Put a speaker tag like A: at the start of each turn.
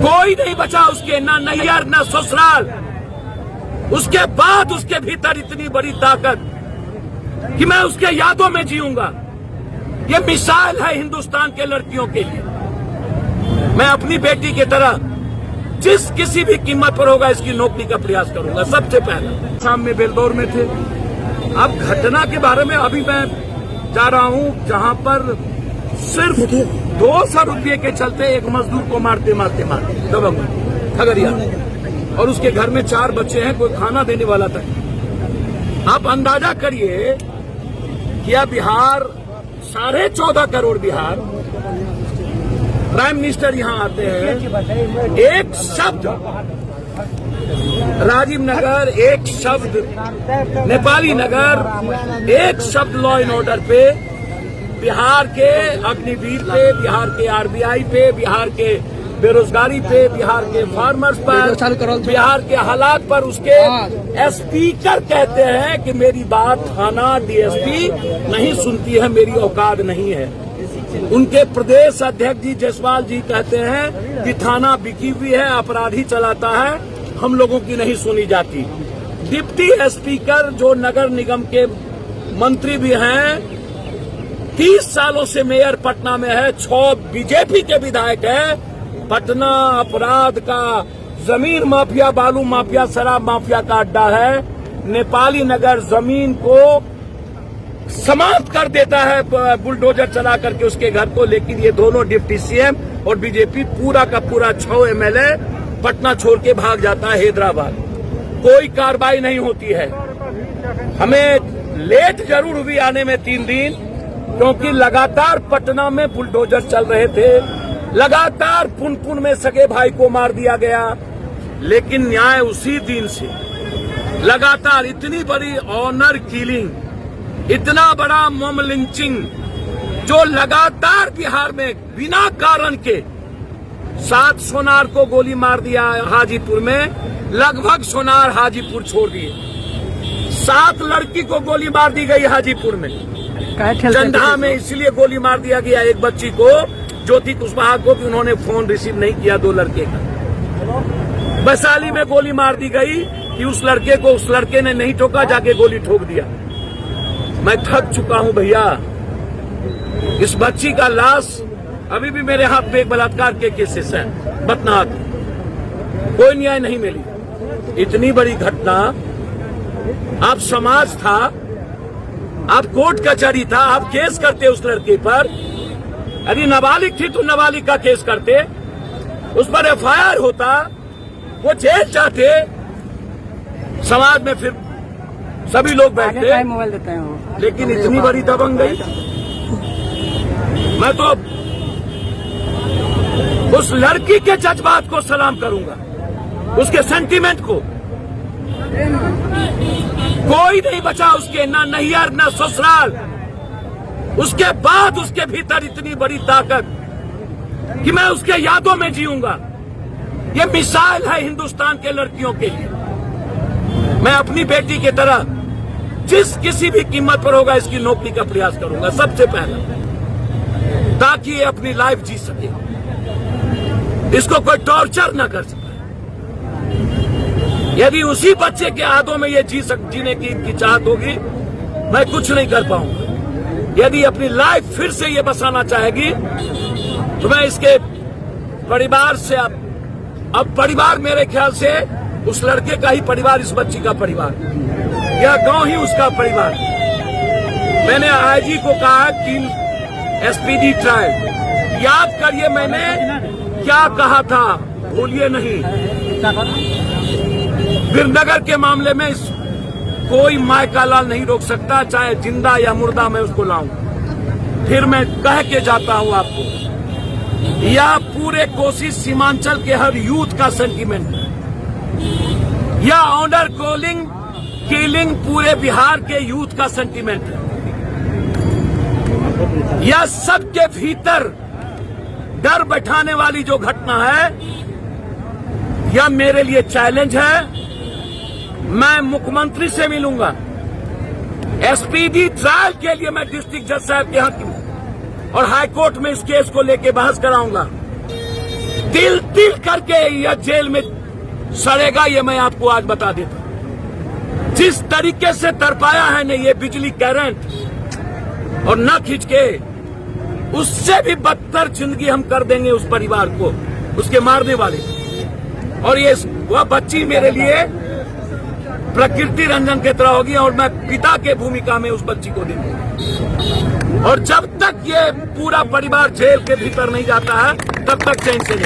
A: कोई नहीं बचा उसके, ना नैयर ना ससुराल। उसके बाद उसके भीतर इतनी बड़ी ताकत कि मैं उसके यादों में जीऊंगा। ये मिसाल है हिंदुस्तान के लड़कियों के लिए। मैं अपनी बेटी की तरह जिस किसी भी कीमत पर होगा इसकी नौकरी का प्रयास करूंगा। सबसे पहले शाम में बेलदौर में थे। अब घटना के बारे में अभी मैं जा रहा हूं जहां पर सिर्फ 200 रुपये के चलते एक मजदूर को मारते दबंग खगड़िया, और उसके घर में 4 बच्चे हैं, कोई खाना देने वाला था। आप अंदाजा करिए कि यह बिहार 14.5 करोड़ बिहार, प्राइम मिनिस्टर यहां आते हैं, एक शब्द राजीव नगर, एक शब्द नेपाली नगर, एक शब्द लॉ एंड ऑर्डर पे, बिहार के अग्निवीर पे, बिहार के आरबीआई पे, बिहार के बेरोजगारी पे, बिहार के फार्मर्स पर, बिहार के हालात पर उसके स्पीकर कहते हैं कि मेरी बात थाना डीएसपी नहीं सुनती है, मेरी औकात नहीं है। उनके प्रदेश अध्यक्ष जी जयसवाल जी कहते हैं कि थाना बिकी हुई है, अपराधी चलाता है, हम लोगों की नहीं सुनी जाती। डिप्टी स्पीकर जो नगर निगम के मंत्री भी हैं, 30 सालों से मेयर पटना में है, 6 बीजेपी के विधायक हैं। पटना अपराध का, जमीन माफिया, बालू माफिया, शराब माफिया का अड्डा है। नेपाली नगर जमीन को समाप्त कर देता है बुलडोजर चला करके उसके घर को। लेकिन ये दोनों डिप्टी सीएम और बीजेपी पूरा का पूरा 6 एमएलए पटना छोड़ के भाग जाता है हैदराबाद। कोई कार्रवाई नहीं होती है। हमें लेट जरूर हुई आने में 3 दिन, क्योंकि लगातार पटना में बुलडोजर चल रहे थे, लगातार पुनपुन में सगे भाई को मार दिया गया। लेकिन न्याय उसी दिन से लगातार इतनी बड़ी ऑनर किलिंग, इतना बड़ा मॉब लिंचिंग जो लगातार बिहार में बिना कारण के 7 सोनार को गोली मार दिया हाजीपुर में, लगभग सोनार हाजीपुर छोड़ दिए। 7 लड़की को गोली मार दी गई हाजीपुर में। चंदा में इसलिए गोली मार दिया गया एक बच्ची को, ज्योति कुशवाहा को, कि उन्होंने फोन रिसीव नहीं किया 2 लड़के का। वैशाली में गोली मार दी गई कि उस लड़के को उस लड़के ने नहीं ठोका, जाके गोली ठोक दिया। मैं थक चुका हूं भैया। इस बच्ची का लाश अभी भी मेरे हाथ में एक बलात्कार के केसेस हैं, बदनाक, कोई न्याय नहीं मिली। इतनी बड़ी घटना, आप समाज था, आप कोर्ट कचहरी था, आप केस करते उस लड़के पर। यदि नाबालिग थी तो नाबालिग का केस करते, उस पर एफआईआर होता, वो जेल जाते, समाज में फिर सभी लोग बैठते।
B: मोबाइल देते हैं।
A: लेकिन इतनी बड़ी दबंग गई। मैं तो उस लड़की के जज्बात को सलाम करूंगा, उसके सेंटीमेंट को। कोई नहीं बचा उसके, ना नैयर ना ससुराल। उसके बाद उसके भीतर इतनी बड़ी ताकत कि मैं उसके यादों में जीऊंगा। ये मिसाल है हिंदुस्तान के लड़कियों के लिए। मैं अपनी बेटी की तरह जिस किसी भी कीमत पर होगा इसकी नौकरी का प्रयास करूंगा सबसे पहले, ताकि ये अपनी लाइफ जी सके, इसको कोई टॉर्चर ना कर सके। यदि उसी बच्चे के हाथों में ये जीने की चाहत होगी, मैं कुछ नहीं कर पाऊंगा। यदि अपनी लाइफ फिर से ये बसाना चाहेगी तो मैं इसके परिवार से, अब परिवार मेरे ख्याल से उस लड़के का ही परिवार, इस बच्ची का परिवार, यह गांव ही उसका परिवार। मैंने आईजी को कहा कि एसपीडी ट्रायल याद करिए, मैंने क्या कहा था, भूलिए नहीं। वीरनगर के मामले में कोई माय का लाल नहीं रोक सकता, चाहे जिंदा या मुर्दा मैं उसको लाऊं। फिर मैं कह के जाता हूं आपको, यह पूरे कोसी सीमांचल के हर यूथ का सेंटीमेंट है। यह ऑनर किलिंग पूरे बिहार के यूथ का सेंटीमेंट है। यह सबके भीतर डर बैठाने वाली जो घटना है, यह मेरे लिए चैलेंज है। मैं मुख्यमंत्री से मिलूंगा, एसपीडी ट्रायल के लिए मैं डिस्ट्रिक्ट जज साहब के यहाँ और हाईकोर्ट में इस केस को लेकर बहस कराऊंगा। तिल तिल करके यह जेल में सड़ेगा, ये मैं आपको आज बता देता हूं। जिस तरीके से तड़पाया है ने ये बिजली करंट और न खींच के, उससे भी बदतर जिंदगी हम कर देंगे उस परिवार को, उसके मारने वाले। और ये वह बच्ची मेरे लिए प्रकृति रंजन की तरह होगी और मैं पिता के भूमिका में उस बच्ची को दूंगा। और जब तक ये पूरा परिवार जेल के भीतर नहीं जाता है तब तक चैन से नहीं।